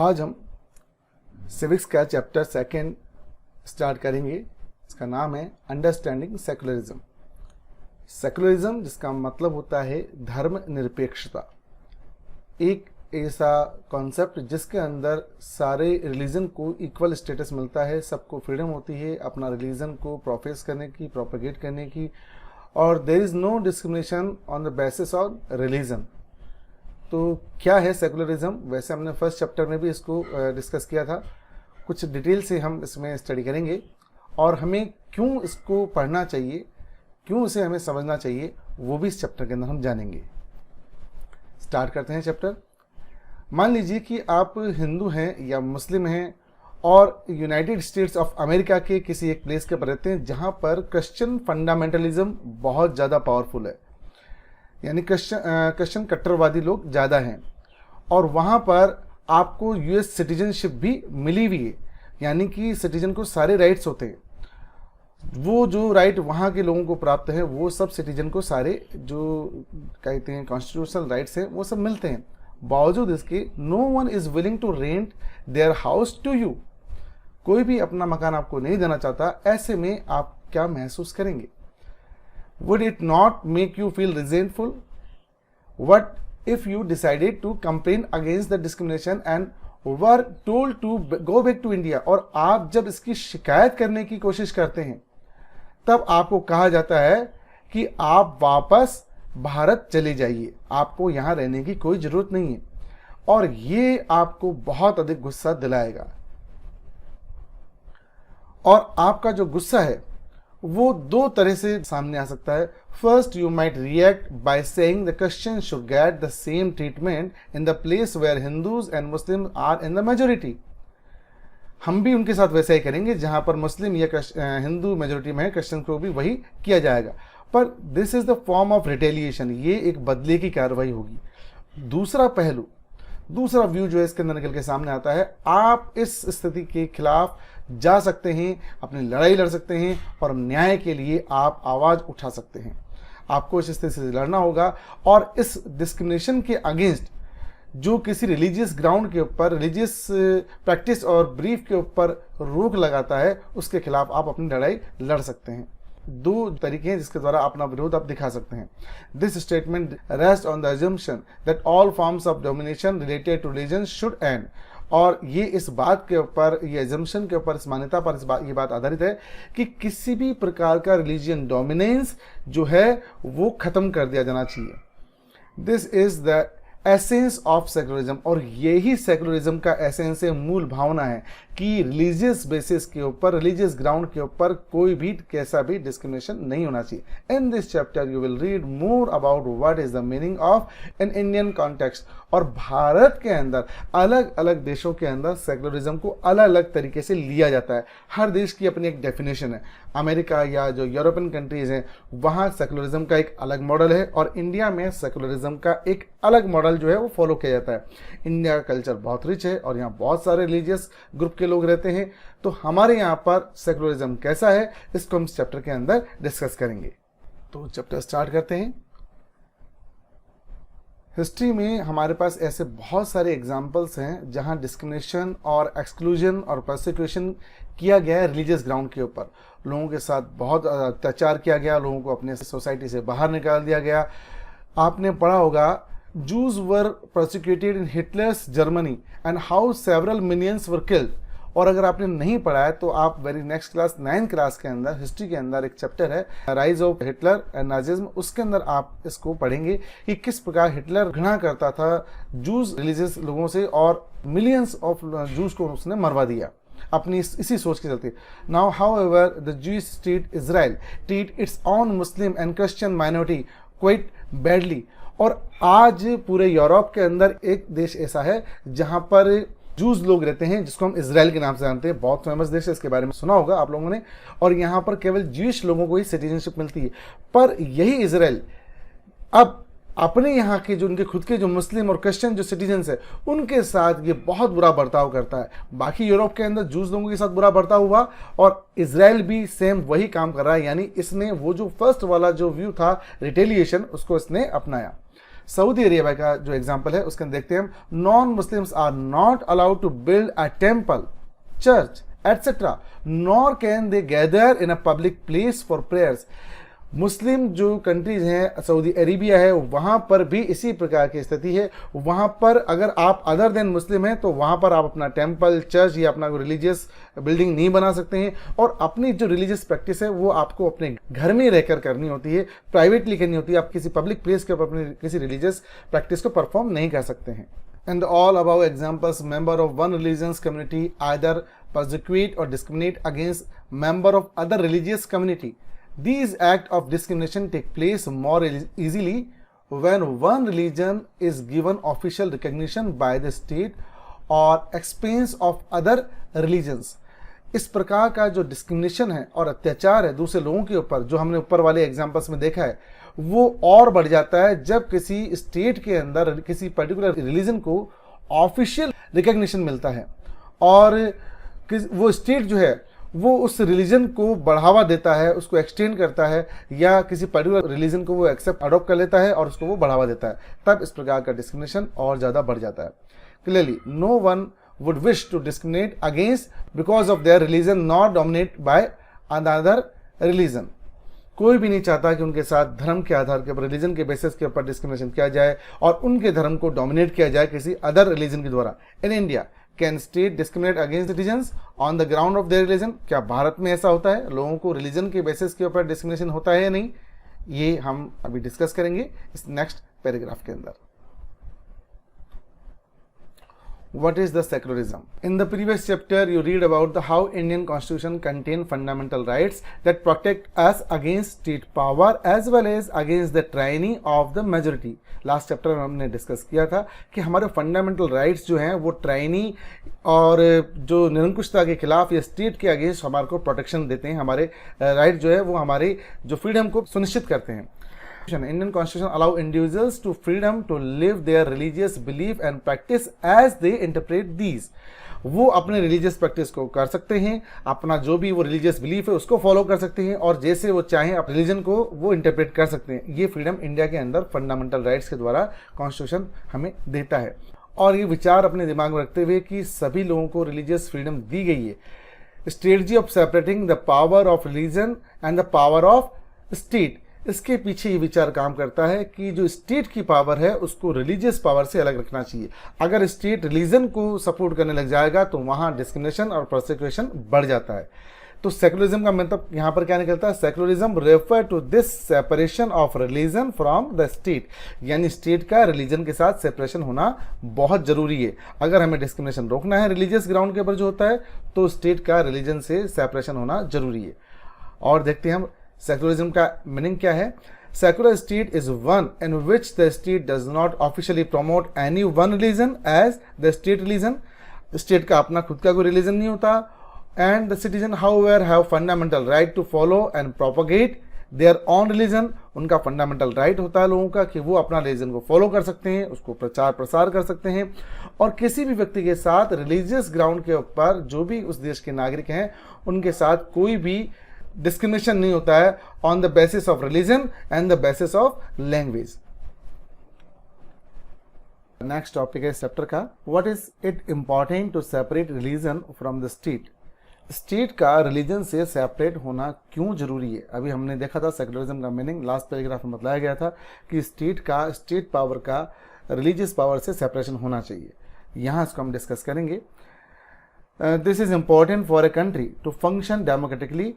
आज हम सिविक्स का चैप्टर सेकंड स्टार्ट करेंगे। इसका नाम है अंडरस्टैंडिंग सेकुलरिज्म। सेकुलरिज्म जिसका मतलब होता है धर्म निरपेक्षता, एक ऐसा कॉन्सेप्ट जिसके अंदर सारे रिलीजन को इक्वल स्टेटस मिलता है, सबको फ्रीडम होती है अपना रिलीजन को प्रोफेस करने की, प्रोपेगेट करने की, और there is no discrimination on the basis of religion. तो क्या है सेकुलरिज्म? वैसे हमने फर्स्ट चैप्टर में भी इसको डिस्कस किया था। कुछ डिटेल से हम इसमें स्टडी करेंगे और हमें क्यों इसको पढ़ना चाहिए, क्यों इसे हमें समझना चाहिए, वो भी इस चैप्टर के अंदर हम जानेंगे। स्टार्ट करते हैं चैप्टर। मान लीजिए कि आप हिंदू हैं या मुस्लिम हैं और यूनाइटेड स्टेट्स ऑफ अमेरिका के किसी एक प्लेस के पर रहते हैं जहां पर क्रिश्चियन फंडामेंटलिज्म बहुत ज़्यादा पावरफुल है, यानी क्रिश्चियन कट्टरवादी लोग ज़्यादा हैं, और वहाँ पर आपको यूएस सिटीजनशिप भी मिली हुई है, यानी कि सिटीजन को सारे राइट्स होते हैं। वो जो राइट वहाँ के लोगों को प्राप्त है वो सब सिटीजन को सारे जो कहते हैं कॉन्स्टिट्यूशनल राइट्स हैं वो सब मिलते हैं। बावजूद इसके no one is willing to rent their house to you. कोई भी अपना मकान आपको नहीं देना चाहता। ऐसे में आप क्या महसूस करेंगे? Would it not make you feel resentful? What if you decided to complain against the discrimination and were told to go back to India? और आप जब इसकी शिकायत करने की कोशिश करते हैं तब आपको कहा जाता है कि आप वापस भारत चले जाइए, आपको यहाँ रहने की कोई ज़रूरत नहीं है, और ये आपको बहुत अधिक गुस्सा दिलाएगा। और आपका जो गुस्सा है वो दो तरह से सामने आ सकता है। First, you might react by saying the Christian should get the same treatment in the place where Hindus and Muslim are in the majority. हम भी उनके साथ वैसा ही करेंगे, जहां पर मुस्लिम या हिंदू मेजोरिटी में है, क्रिश्चियन को भी वही किया जाएगा। पर this is the form of retaliation, ये एक बदले की कार्रवाई होगी। दूसरा पहलू, दूसरा व्यू जो है इसके अंदर निकल के सामने आता है, आप इस स्थिति के खिलाफ जा सकते हैं, अपनी लड़ाई लड़ सकते हैं और न्याय के लिए आप आवाज़ उठा सकते हैं। आपको इस स्थिति से लड़ना होगा और इस डिस्क्रिमिनेशन के अगेंस्ट जो किसी रिलीजियस ग्राउंड के ऊपर, रिलीजियस प्रैक्टिस और ब्रीफ के ऊपर रोक लगाता है, उसके खिलाफ आप अपनी लड़ाई लड़ सकते हैं। दो तरीके हैं जिसके द्वारा अपना विरोध आप दिखा सकते हैं। This statement rest on the assumption that all forms of domination related to religion should end. और ये इस बात के ऊपर, ये एजम्पशन के ऊपर, इस मान्यता पर ये बात आधारित है कि किसी भी प्रकार का रिलीजियन डोमिनेंस जो है वो खत्म कर दिया जाना चाहिए। This is the essence of secularism, और यही सेकुलरिज्म का एसेंस है, मूल भावना है कि रिलीजियस बेसिस के ऊपर, रिलीजियस ग्राउंड के ऊपर कोई भी कैसा भी डिस्क्रिमिनेशन नहीं होना चाहिए। In this chapter you will read more about what is the meaning of in Indian context. और भारत के अंदर, अलग अलग देशों के अंदर सेकुलरिज्म को अलग अलग तरीके से लिया जाता है। हर देश की अपनी एक डेफिनेशन है। अमेरिका या जो यूरोपियन कंट्रीज हैं वहाँ सेकुलरिज्म का एक अलग मॉडल है, और इंडिया में सेकुलरिज्म का एक अलग मॉडल जो है वो फॉलो किया जाता है। इंडिया का कल्चर बहुत रिच है और यहाँ बहुत सारे रिलीजियस ग्रुप के लोग रहते हैं। तो हमारे यहाँ पर सेकुलरिज्म कैसा है, इसको हम इस चैप्टर के अंदर डिस्कस करेंगे। तो चैप्टर स्टार्ट करते हैं। हिस्ट्री में हमारे पास ऐसे बहुत सारे एग्जाम्पल्स हैं जहाँ डिस्क्रिमिनेशन और एक्सक्लूजन और परसिक्यूशन किया गया है रिलीजियस ग्राउंड के ऊपर। लोगों के साथ बहुत अत्याचार किया गया, लोगों को अपने सोसाइटी से बाहर निकाल दिया गया। आपने पढ़ा होगा Jews were persecuted in Hitler's Germany and how several millions were killed। और अगर आपने नहीं पढ़ा है तो आप very next class 9th class के अंदर हिस्ट्री के अंदर एक चैप्टर है rise of Hitler and Nazism, उसके अंदर आप इसको पढ़ेंगे कि किस प्रकार हिटलर घृणा करता था जूस रिलीजियस लोगों से, और मिलियंस ऑफ जूस को उसने मरवा दिया अपनी इसी सोच के चलते। Now however the Jewish state Israel treat it's on Muslim and Christian minority quite badly. और आज पूरे यूरोप के अंदर एक देश ऐसा है जहां पर जूस लोग रहते हैं, जिसको हम इजराइल के नाम से जानते हैं। बहुत फेमस देश है, इसके बारे में सुना होगा आप लोगों ने। और यहाँ पर केवल ज्यूइश लोगों को ही सिटीजनशिप मिलती है। पर यही इजराइल अब अपने यहाँ के जो उनके खुद के जो मुस्लिम और क्रिश्चियन जो सिटीजन्स है उनके साथ ये बहुत बुरा बर्ताव करता है। बाकी यूरोप के अंदर जूस लोगों के साथ बुरा बर्ताव हुआ और इजराइल भी सेम वही काम कर रहा है, यानी इसने वो जो फर्स्ट वाला जो व्यू था रिटेलिएशन, उसको इसने अपनाया। सऊदी अरेबिया का जो एग्जाम्पल है उसके अंदर देखते हैं हम, non Muslims are not allowed to build a temple, church etcetera, nor can they gather in a public place for prayers. Muslim जो कंट्रीज हैं, सऊदी अरेबिया है, वहाँ पर भी इसी प्रकार की स्थिति है। वहाँ पर अगर आप अदर देन मुस्लिम हैं तो वहाँ पर आप अपना टेम्पल, चर्च या अपना रिलीजियस बिल्डिंग नहीं बना सकते हैं, और अपनी जो रिलीजियस प्रैक्टिस है वो आपको अपने घर में रहकर करनी होती है, प्राइवेटली करनी होती है। आप किसी पब्लिक प्लेस के ऊपर अपनी किसी रिलीजियस प्रैक्टिस को परफॉर्म नहीं कर सकते हैं। And all above examples, member of one religion's community either persecute or discriminate against member of other religious community. These acts of discrimination take place more easily when one religion is given official recognition by the state or expense of other religions. इस प्रकार का जो discrimination है और अत्याचार है दूसरे लोगों के ऊपर, जो हमने ऊपर वाले एग्जाम्पल्स में देखा है, वो और बढ़ जाता है जब किसी स्टेट के अंदर किसी पर्टिकुलर रिलीजन को ऑफिशियल रिकग्निशन मिलता है, और वो स्टेट जो है वो उस रिलीजन को बढ़ावा देता है, उसको एक्सटेंड करता है, या किसी पर्टिकुलर रिलीजन को वो एक्सेप्ट अडॉप्ट कर लेता है और उसको वो बढ़ावा देता है, तब इस प्रकार का डिस्क्रिमिनेशन और ज़्यादा बढ़ जाता है। Clearly no one would wish to discriminate against because of their religion not dominated by another religion. कोई भी नहीं चाहता कि उनके साथ धर्म के आधार के ऊपर, रिलीजन के बेसिस के ऊपर डिस्क्रिमिनेशन किया जाए और उनके धर्म को डोमिनेट किया जाए किसी अदर रिलीजन के द्वारा। In India can state discriminate against citizens on the ground of their religion? क्या भारत में ऐसा होता है? लोगों को रिलीजन के बेसिस के ऊपर डिस्क्रिमिनेशन होता है या नहीं? ये हम अभी डिस्कस करेंगे इस नेक्स्ट पैराग्राफ के अंदर। What is the secularism? In the previous chapter, you read about how Indian Constitution contain fundamental rights that protect us against state power as well as against the tyranny of the majority. Last chapter में हमने discuss किया था कि हमारे fundamental rights जो हैं वो ट्राइनी और जो निरंकुशता के खिलाफ या स्टेट के अगेंस्ट हमारे को प्रोटेक्शन देते हैं। हमारे राइट जो है वो हमारे जो फ्रीडम को सुनिश्चित करते हैं। Indian Constitution allow individuals to freedom to live their religious belief and practice as they interpret these. वो अपने रिलीजियस प्रैक्टिस को कर सकते हैं, अपना जो भी वो रिलीजियस बिलीफ है उसको फॉलो कर सकते हैं, और जैसे वो चाहें अपने रिलीजन को वो इंटरप्रेट कर सकते हैं। ये फ्रीडम इंडिया के अंदर फंडामेंटल राइट्स के द्वारा कॉन्स्टिट्यूशन हमें देता है। और ये विचार अपने दिमाग में रखते हुए कि सभी लोगों को रिलीजियस फ्रीडम दी गई है। Strategy of separating the power of religion and the power of state, इसके पीछे ये विचार काम करता है कि जो स्टेट की पावर है उसको रिलीजियस पावर से अलग रखना चाहिए। अगर स्टेट रिलीजन को सपोर्ट करने लग जाएगा तो वहाँ डिस्क्रिमिनेशन और प्रोसिक्यूशन बढ़ जाता है। तो सेकुलरिज्म का मतलब यहाँ पर क्या निकलता है? Secularism refer to this separation of religion from the state, यानी स्टेट का रिलीजन के साथ सेपरेशन होना बहुत जरूरी है। अगर हमें डिस्क्रिमिनेशन रोकना है रिलीजियस ग्राउंड के ऊपर जो होता है, तो स्टेट का रिलीजन से सेपरेशन होना जरूरी है। और देखते हैं हम सेकुलरिज्म का मीनिंग क्या है। Secular state is one in which the state does not officially promote any one religion as the state religion. State का अपना खुद का कोई रिलीजन नहीं होता, and the citizen however have fundamental right to follow and propagate their own religion. उनका fundamental right होता है लोगों का कि वो अपना रिलीजन को फॉलो कर सकते हैं, उसको प्रचार प्रसार कर सकते हैं, और किसी भी व्यक्ति के साथ रिलीजियस ग्राउंड के ऊपर जो भी उस देश के नागरिक हैं उनके साथ कोई भी डिस्क्रिमिनेशन नहीं होता है on the basis of religion and the basis of language. Next topic है इस चैप्टर का, what is it important to separate religion from the state. State का रिलीजन से सेपरेट होना क्यों जरूरी है? अभी हमने देखा था सेकुलरिज्म का मीनिंग, लास्ट पैराग्राफ में बताया गया था कि स्टेट पावर का रिलीजियस पावर से सेपरेशन होना चाहिए। यहाँ इसको हम डिस्कस करेंगे। This is important for a country to function democratically.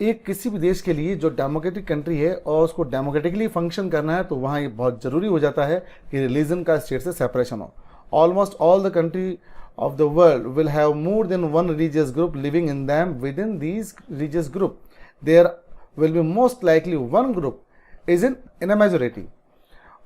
एक किसी भी देश के लिए जो डेमोक्रेटिक कंट्री है और उसको डेमोक्रेटिकली फंक्शन करना है तो वहाँ ये बहुत ज़रूरी हो जाता है कि रिलीजन का स्टेट से सेपरेशन हो। Almost all the country of the world will have more than one religious group living in them. Within these religious group there will be most likely one group is in a majority.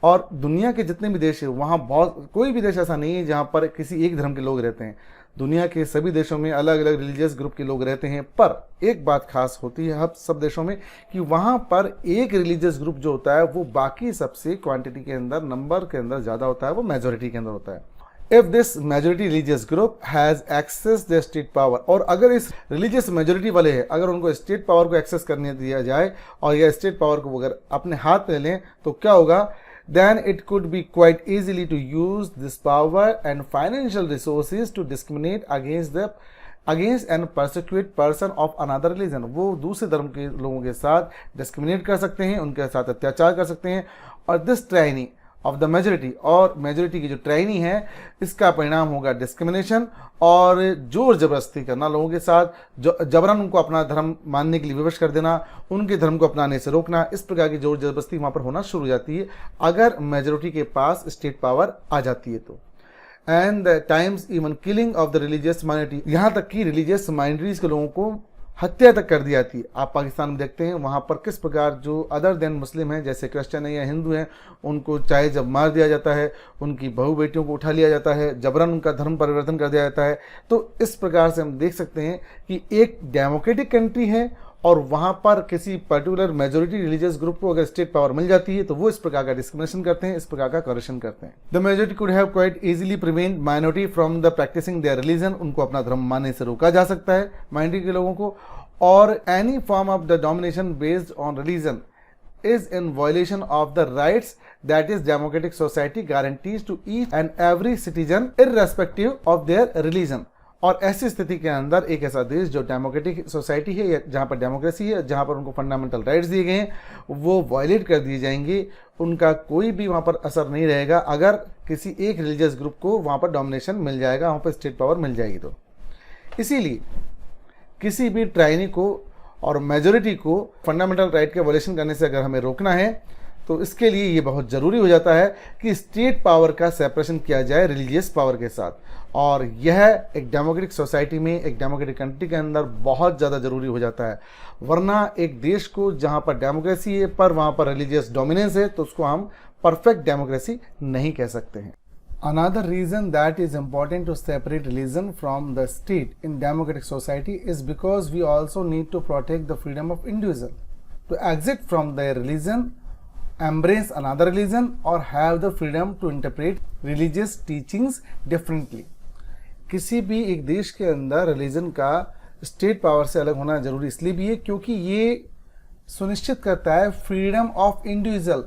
और दुनिया के जितने भी देश है वहाँ बहुत कोई भी देश ऐसा नहीं है जहाँ पर किसी एक धर्म के लोग रहते हैं। दुनिया के सभी देशों में अलग अलग रिलीजियस ग्रुप के लोग रहते हैं, पर एक बात खास होती है सब देशों में कि वहाँ पर एक रिलीजियस ग्रुप जो होता है वो बाकी सबसे क्वांटिटी के अंदर, नंबर के अंदर ज़्यादा होता है, वो मेजोरिटी के अंदर होता है। If this majority religious group has access the state power, और अगर इस religious majority वाले हैं अगर उनको state power को access करने दिया जाए और यह state power को अगर अपने हाथ में लें तो क्या होगा? then it could be quite easily to use this power and financial resources to discriminate against and persecute person of another religion. वो दूसरे धर्म के लोगों के साथ डिस्क्रिमिनेट कर सकते हैं, उनके साथ अत्याचार कर सकते हैं, और दिस ट्रायनी ऑफ द मेजोरिटी, और मेजोरिटी की जो ट्रायनी है इसका परिणाम होगा डिस्क्रिमिनेशन और जोर जबरदस्ती करना लोगों के साथ, जो जबरन उनको अपना धर्म मानने के लिए विवश कर देना, उनके धर्म को अपनाने से रोकना, इस प्रकार की जोर जबरदस्ती वहाँ पर होना शुरू हो जाती है अगर मेजोरिटी के पास स्टेट पावर आ जाती है तो। And the times even killing of the religious minority, यहाँ तक कि रिलीजियस माइनॉरिटीज के लोगों को हत्या तक कर दी जाती है। आप पाकिस्तान में देखते हैं वहाँ पर किस प्रकार जो अदर देन मुस्लिम हैं, जैसे क्रिश्चियन है या हिंदू हैं, उनको चाहे जब मार दिया जाता है, उनकी बहू बेटियों को उठा लिया जाता है, जबरन उनका धर्म परिवर्तन कर दिया जाता है। तो इस प्रकार से हम देख सकते हैं कि एक डेमोक्रेटिक कंट्री है और वहाँ पर किसी पर्टिकुलर मेजोरिटी रिलीजियस ग्रुप को अगर स्टेट पावर मिल जाती है तो वो इस प्रकार का डिस्क्रिमिनेशन करते हैं, इस प्रकार का करेक्शन करते हैं। The majority could have quite easily prevent minority from the practising their religion, उनको अपना धर्म मानने से रोका जा सकता है माइनॉरिटी के लोगों को। और any form of the domination based on religion is in violation of the rights that is democratic society guarantees to each and every citizen irrespective of their religion। और ऐसी स्थिति के अंदर एक ऐसा देश जो डेमोक्रेटिक सोसाइटी है, जहाँ पर डेमोक्रेसी है, जहाँ पर उनको फंडामेंटल राइट्स दिए गए हैं, वो वायलेट कर दिए जाएंगे, उनका कोई भी वहाँ पर असर नहीं रहेगा अगर किसी एक रिलीजियस ग्रुप को वहाँ पर डोमिनेशन मिल जाएगा, वहाँ पर स्टेट पावर मिल जाएगी। तो इसीलिए किसी भी ट्राइनी को और मेजोरिटी को फंडामेंटल राइट के वायलेशन करने से अगर हमें रोकना है तो इसके लिए ये बहुत ज़रूरी हो जाता है कि स्टेट पावर का सेपरेशन किया जाए रिलीजियस पावर के साथ, और यह एक डेमोक्रेटिक सोसाइटी में, एक डेमोक्रेटिक कंट्री के अंदर बहुत ज़्यादा ज़रूरी हो जाता है। वरना एक देश को जहाँ पर डेमोक्रेसी है पर वहाँ पर रिलीजियस डोमिनेंस है तो उसको हम परफेक्ट डेमोक्रेसी नहीं कह सकते हैं। Another reason that is important to separate religion from the state in democratic society is because we also need to protect the freedom of individual to exit from their religion, embrace another religion, or have the freedom to interpret religious teachings differently। किसी भी एक देश के अंदर religion का state power से अलग होना जरूरी इसलिए भी है क्योंकि ये सुनिश्चित करता है फ्रीडम ऑफ इंडिविजुअल।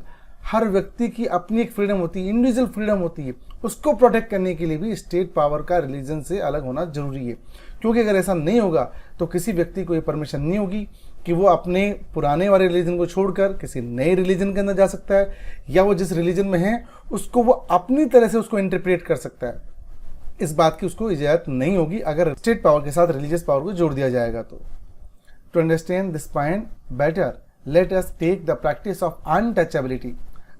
हर व्यक्ति की अपनी एक फ्रीडम होती है, इंडिविजुअल फ्रीडम होती है, उसको प्रोटेक्ट करने के लिए भी स्टेट पावर का रिलीजन से अलग होना जरूरी है। क्योंकि अगर ऐसा नहीं होगा तो किसी व्यक्ति को ये परमिशन नहीं होगी कि वो अपने पुराने वाले रिलीजन को छोड़कर किसी नए रिलीजन के अंदर जा सकता है, या वो जिस रिलीजन में है उसको वो अपनी तरह से उसको इंटरप्रेट कर सकता है। इस बात की उसको इजाजत नहीं होगी अगर स्टेट पावर के साथ रिलीजियस पावर को जोड़ दिया जाएगा। तो to understand this point better let us take the practice of untouchability.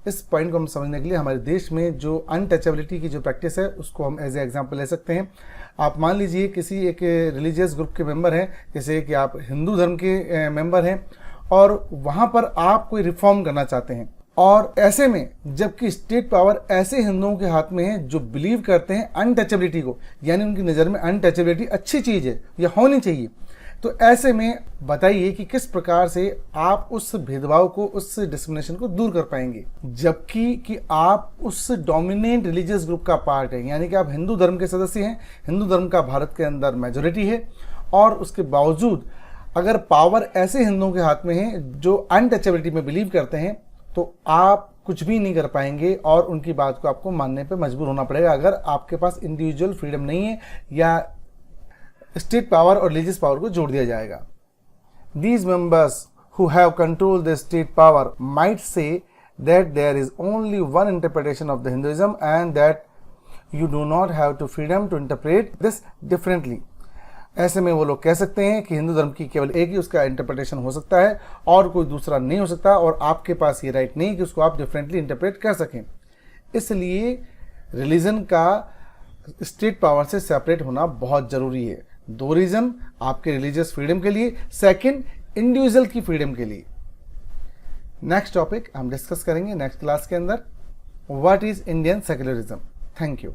इस पॉइंट को हम समझने के लिए हमारे देश में जो अनटचेबिलिटी की जो प्रैक्टिस है उसको हम एज ए एग्जाम्पल ले सकते हैं। आप मान लीजिए किसी एक रिलीजियस ग्रुप के मेंबर हैं, जैसे कि आप हिंदू धर्म के मेंबर हैं और वहाँ पर आप कोई रिफॉर्म करना चाहते हैं, और ऐसे में जबकि स्टेट पावर ऐसे हिंदुओं के हाथ में है जो बिलीव करते हैं अनटचेबिलिटी को, यानी उनकी नज़र में अनटचेबिलिटी अच्छी चीज़ है, यह होनी चाहिए। तो ऐसे में बताइए कि किस प्रकार से आप उस भेदभाव को, उस डिस्क्रिमिनेशन को दूर कर पाएंगे, जबकि कि आप उस डोमिनेंट रिलीजियस ग्रुप का पार्ट है, यानी कि आप हिंदू धर्म के सदस्य हैं, हिंदू धर्म का भारत के अंदर मेजोरिटी है, और उसके बावजूद अगर पावर ऐसे हिंदुओं के हाथ में है जो अनटचेबिलिटी में बिलीव करते हैं तो आप कुछ भी नहीं कर पाएंगे और उनकी बात को आपको मानने पर मजबूर होना पड़ेगा अगर आपके पास इंडिविजुअल फ्रीडम नहीं है या स्टेट पावर और रिलीजियस पावर को जोड़ दिया जाएगा। These members who have controlled the state power might say that there is only one interpretation of the Hinduism and that you do not have to freedom to interpret this differently। ऐसे में वो लोग कह सकते हैं कि हिंदू धर्म की केवल एक ही उसका इंटरप्रिटेशन हो सकता है और कोई दूसरा नहीं हो सकता, और आपके पास ये राइट नहीं कि उसको आप डिफरेंटली इंटरप्रेट कर सकें। इसलिए रिलीजन का स्टेट पावर से सेपरेट होना बहुत ज़रूरी है। दो रीज़न, आपके रिलीजियस फ्रीडम के लिए, सेकंड इंडिविजुअल की फ्रीडम के लिए। नेक्स्ट टॉपिक हम डिस्कस करेंगे नेक्स्ट क्लास के अंदर, what is Indian secularism. Thank you.